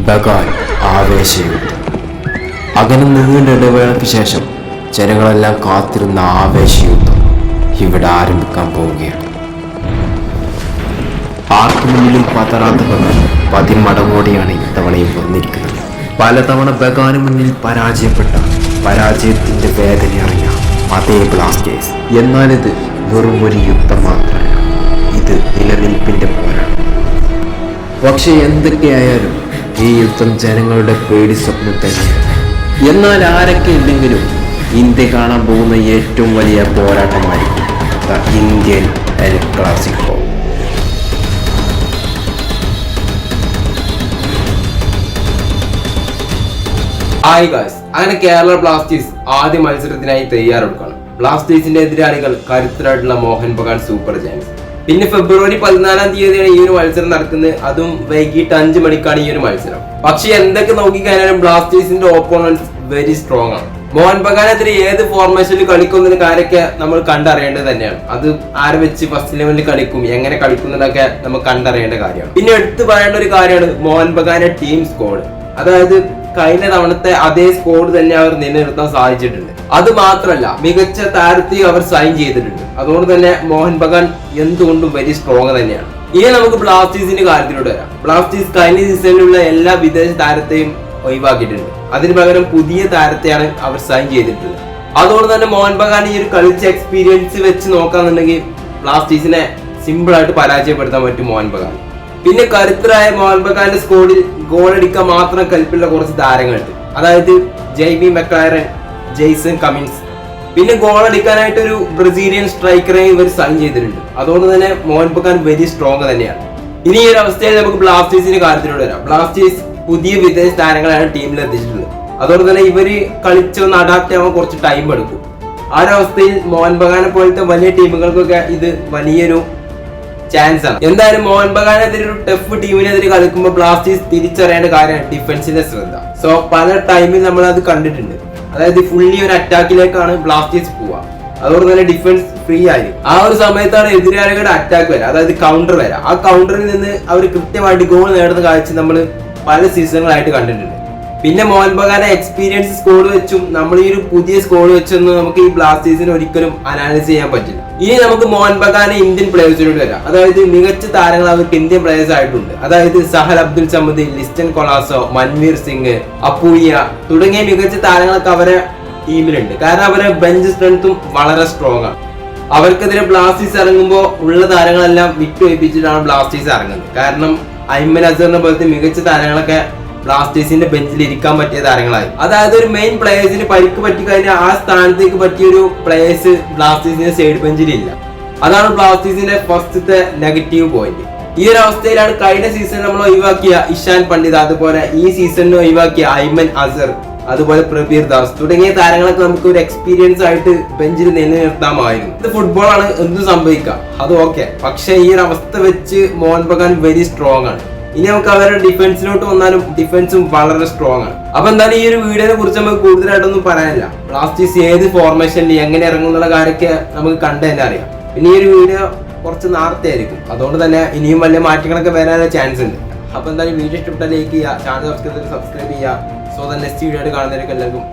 ബഗാൻ ആവേശയുദ്ധം. അകലെ നീണ്ട ഇടവേളയ്ക്ക് ശേഷം ജനങ്ങളെല്ലാം കാത്തിരുന്ന ആവേശയുദ്ധം ഇവിടെ ആരംഭിക്കാൻ പോവുകയാണ്. ആർക്കു മുന്നിലും പതറാത്ത ബഗാൻ പതിമടങ്ങോടെയാണ് ഇത്തവണയും വന്നിരിക്കുന്നത്. പലതവണ ബഗാന് മുന്നിൽ പരാജയപ്പെട്ട പരാജയത്തിന്റെ വേദന അറിഞ്ഞ അതേ ബ്ലാസ്റ്റേഴ്സ്. എന്നാൽ ഇത് വെറും ഒരു യുദ്ധം മാത്രമല്ല, ഇത് നിലനിൽപ്പിന്റെ പോരാട്ടം. പക്ഷെ എന്തൊക്കെയായാലും ഈ യുദ്ധം ജനങ്ങളുടെ പേടി സ്വപ്നം തന്നെയാണ്. എന്നാൽ ആരൊക്കെ ഇല്ലെങ്കിലും ഇന്ത്യ കാണാൻ പോകുന്ന ഏറ്റവും വലിയ പോരാട്ടമായിരിക്കും the Indian el clasico. Hi guys, അങ്ങനെ കേരള ബ്ലാസ്റ്റേഴ്സ് ആദ്യ മത്സരത്തിനായി തയ്യാറെടുക്കുകയാണ്. ബ്ലാസ്റ്റേഴ്സിന്റെ എതിരാളികൾ കരുത്തരായിട്ടുള്ള മോഹൻ ബഗാൻ സൂപ്പർ ജയൻസ്. പിന്നെ ഫെബ്രുവരി 14-ാം തീയതിയാണ് ഈ ഒരു മത്സരം നടക്കുന്നത്. അതും വൈകിട്ട് 5 മണിക്കാണ് ഈ ഒരു മത്സരം. പക്ഷെ എന്തൊക്കെ നോക്കിക്കഴിഞ്ഞാലും ബ്ലാസ്റ്റേഴ്സിന്റെ ഓപ്പോണൻസ് വെരി സ്ട്രോങ് ആണ്. മോഹൻ ബഗാനെതിരെ ഏത് ഫോർമേഷനിൽ കളിക്കുന്നതിന് കാര്യമൊക്കെ നമ്മൾ കണ്ടറിയേണ്ടത് തന്നെയാണ്. അത് ആരെ വെച്ച് ഫസ്റ്റ് ലെവലിൽ കളിക്കും, എങ്ങനെ കളിക്കുന്നതൊക്കെ നമുക്ക് കണ്ടറിയേണ്ട കാര്യമാണ്. പിന്നെ എടുത്തു പറയേണ്ട ഒരു കാര്യമാണ് മോഹൻ ബഗാന്റെ ടീം സ്ക്വാഡ്. അതായത് കഴിഞ്ഞ തവണത്തെ അതേ സ്കോഡ് തന്നെ അവർ നിലനിർത്താൻ സാധിച്ചിട്ടുണ്ട്. അത് മാത്രമല്ല, മികച്ച താരത്തെ അവർ സൈൻ ചെയ്തിട്ടുണ്ട്. അതുകൊണ്ട് തന്നെ മോഹൻ ബഗാൻ എന്തുകൊണ്ടും വെരി സ്ട്രോങ് തന്നെയാണ്. ഇനി നമുക്ക് ബ്ലാസ്റ്റേഴ്സിന്റെ കാര്യത്തിലൂടെ വരാം. ബ്ലാസ്റ്റേഴ്സ് കഴിഞ്ഞ സീസണിലുള്ള എല്ലാ വിദേശ താരത്തെയും ഒഴിവാക്കിയിട്ടുണ്ട്. അതിന് പകരം പുതിയ താരത്തെയാണ് അവർ സൈൻ ചെയ്തിട്ടുള്ളത്. അതുകൊണ്ട് തന്നെ മോഹൻ ബഗാൻ ഈ ഒരു കളിച്ച എക്സ്പീരിയൻസ് വെച്ച് നോക്കാന്നുണ്ടെങ്കിൽ ബ്ലാസ്റ്റേഴ്സിനെ സിമ്പിൾ ആയിട്ട് പരാജയപ്പെടുത്താൻ പറ്റും മോഹൻ ബഗാൻ. പിന്നെ കരുത്തരായ മോഹൻ ബഗാന്റെ സ്കോഡിൽ ഗോളടിക്കാൻ മാത്രം കൽപ്പുള്ള കുറച്ച് താരങ്ങളുണ്ട്. അതായത് ജെയ്മി മെക്ലയറൻ, ജെയ്സൺ കമിൻസ്. പിന്നെ ഗോളടിക്കാനായിട്ട് ഒരു ബ്രസീലിയൻ സ്ട്രൈക്കറെ ഇവർ സൈൻ ചെയ്തിട്ടുണ്ട്. അതുകൊണ്ട് തന്നെ മോഹൻ ബഗാൻ വെരി സ്ട്രോങ് തന്നെയാണ്. ഇനി ഈ ഒരു അവസ്ഥയിൽ നമുക്ക് ബ്ലാസ്റ്റേഴ്സിന്റെ കാര്യത്തിലൂടെ വരാം. ബ്ലാസ്റ്റേഴ്സ് പുതിയ വിദേശ താരങ്ങളാണ് ടീമിൽ എത്തിച്ചിട്ടുള്ളത്. അതുകൊണ്ട് തന്നെ ഇവര് കളിച്ചൊന്ന് അഡാപ്റ്റ് ആവാൻ കുറച്ച് ടൈം എടുക്കും. ആ ഒരു അവസ്ഥയിൽ മോഹൻ ബഗാനെ പോലത്തെ വലിയ ടീമുകൾക്കൊക്കെ ഇത് വലിയൊരു ചാൻസ് ആണ്. എന്തായാലും മോഹൻ ബഗാനെതിരെ ഒരു ടഫ് ടീമിനെതിരെ കളിക്കുമ്പോൾ ബ്ലാസ്റ്റേഴ്സ് തിരിച്ചറിയേണ്ട കാര്യമാണ് ഡിഫൻസിന്റെ ശ്രദ്ധ. സോ പല ടൈമിൽ നമ്മൾ അത് കണ്ടിട്ടുണ്ട്. അതായത് ഫുള്ളി ഒരു അറ്റാക്കിലേക്കാണ് ബ്ലാസ്റ്റേഴ്സ് പോവുക. അതുകൊണ്ട് തന്നെ ഡിഫൻസ് ഫ്രീ ആയിരിക്കും. ആ ഒരു സമയത്താണ് എതിരാളികളുടെ അറ്റാക്ക് വരാം, അതായത് കൗണ്ടർ വരാം. ആ കൗണ്ടറിൽ നിന്ന് അവർ കൃത്യമായിട്ട് ഗോൾ നേടുന്ന കാഴ്ച നമ്മൾ പല സീസണുകളായിട്ട് കണ്ടിട്ടുണ്ട്. പിന്നെ മോഹൻ ബഗാന്റെ എക്സ്പീരിയൻസ് സ്കോഡ് വെച്ചും നമ്മൾ ഈ ഒരു പുതിയ സ്കോഡ് വെച്ചൊന്നും നമുക്ക് ഈ ബ്ലാസ്റ്റേഴ്സിന് ഒരിക്കലും അനാലിസ് ചെയ്യാൻ പറ്റില്ല. ഇനി നമുക്ക് മോഹൻ ബഗാന്റെ ഇന്ത്യൻ പ്ലേയേഴ്സിനോട് വരാം. അതായത് മികച്ച താരങ്ങൾ അവർക്ക് ഇന്ത്യൻ പ്ലേയേഴ്സ് ആയിട്ടുണ്ട്. അതായത് സഹൽ അബ്ദുൽ സമദ്, ലിസ്റ്റൻ കൊളാസോ, മൻവീർ സിംഗ്, അപ്പൂയ തുടങ്ങിയ മികച്ച താരങ്ങളൊക്കെ അവരെ ടീമിലുണ്ട്. കാരണം അവരെ ബെഞ്ച് സ്ട്രെങ്ത്തും വളരെ സ്ട്രോങ് ആണ്. അവർക്കെതിരെ ബ്ലാസ്റ്റേഴ്സ് ഇറങ്ങുമ്പോൾ ഉള്ള താരങ്ങളെല്ലാം വിട്ടുവയ്പ്പിച്ചിട്ടാണ് ബ്ലാസ്റ്റേഴ്സ് ഇറങ്ങുന്നത്. കാരണം ഐമൻ അസറിനെ പോലത്തെ മികച്ച താരങ്ങളൊക്കെ ബ്ലാസ്റ്റേഴ്സിന്റെ ബെഞ്ചിൽ ഇരിക്കാൻ പറ്റിയ താരങ്ങളായി. അതായത് ഒരു മെയിൻ പ്ലേയേഴ്സിന് പരിക്ക് പറ്റി കഴിഞ്ഞാൽ ആ സ്ഥാനത്തേക്ക് പറ്റിയൊരു പ്ലേയേഴ്സ് ബ്ലാസ്റ്റേഴ്സിന്റെ സൈഡ് ബെഞ്ചിൽ ഇല്ല. അതാണ് ബ്ലാസ്റ്റേഴ്സിന്റെ ഫസ്റ്റത്തെ നെഗറ്റീവ് പോയിന്റ്. ഈ ഒരു അവസ്ഥയിലാണ് കഴിഞ്ഞ സീസണിൽ നമ്മൾ ഒഴിവാക്കിയ ഇഷാൻ പണ്ഡിത്, അതുപോലെ ഈ സീസണിൽ ഒഴിവാക്കിയ ഐമൻ അസർ, അതുപോലെ പ്രബീർ ദാസ് തുടങ്ങിയ താരങ്ങളൊക്കെ നമുക്ക് ഒരു എക്സ്പീരിയൻസ് ആയിട്ട് ബെഞ്ചിൽ നിലനിർത്താമായിരുന്നു. ഇത് ഫുട്ബോളാണ്, എന്തും സംഭവിക്കാം, അത് ഓക്കെ. പക്ഷെ ഈ ഒരു അവസ്ഥ വെച്ച് മോഹൻ ബഗാൻ വെരി സ്ട്രോങ് ആണ്. ഇനി നമുക്ക് അവരുടെ ഡിഫൻസിലോട്ട് വന്നാലും ഡിഫൻസും വളരെ സ്ട്രോങ് ആണ്. അപ്പൊ എന്തായാലും ഈ ഒരു വീഡിയോനെ കുറിച്ച് നമുക്ക് കൂടുതലായിട്ടൊന്നും പറയാനില്ല. ബ്ലാസ്റ്റേഴ്സ് ഏത് ഫോർമേഷനിൽ എങ്ങനെ ഇറങ്ങുന്നുള്ള കാര്യമൊക്കെ നമുക്ക് കണ്ടു തന്നെ അറിയാം. പിന്നെ ഈ ഒരു വീഡിയോ കുറച്ച് നേരത്തെ ആയിരിക്കും. അതുകൊണ്ട് തന്നെ ഇനിയും വലിയ മാറ്റങ്ങളൊക്കെ വരാനുള്ള ചാൻസ് ഉണ്ട്. അപ്പൊ എന്തായാലും വീഡിയോ ഇഷ്ടപ്പെട്ടാൽ ലൈക്ക് ചെയ്യുക, ചാനൽ സബ്സ്ക്രൈബ് ചെയ്യുക. സോ നെക്സ്റ്റ് വീഡിയോ ആയിട്ട് കാണുന്നവരൊക്കെ എല്ലാവർക്കും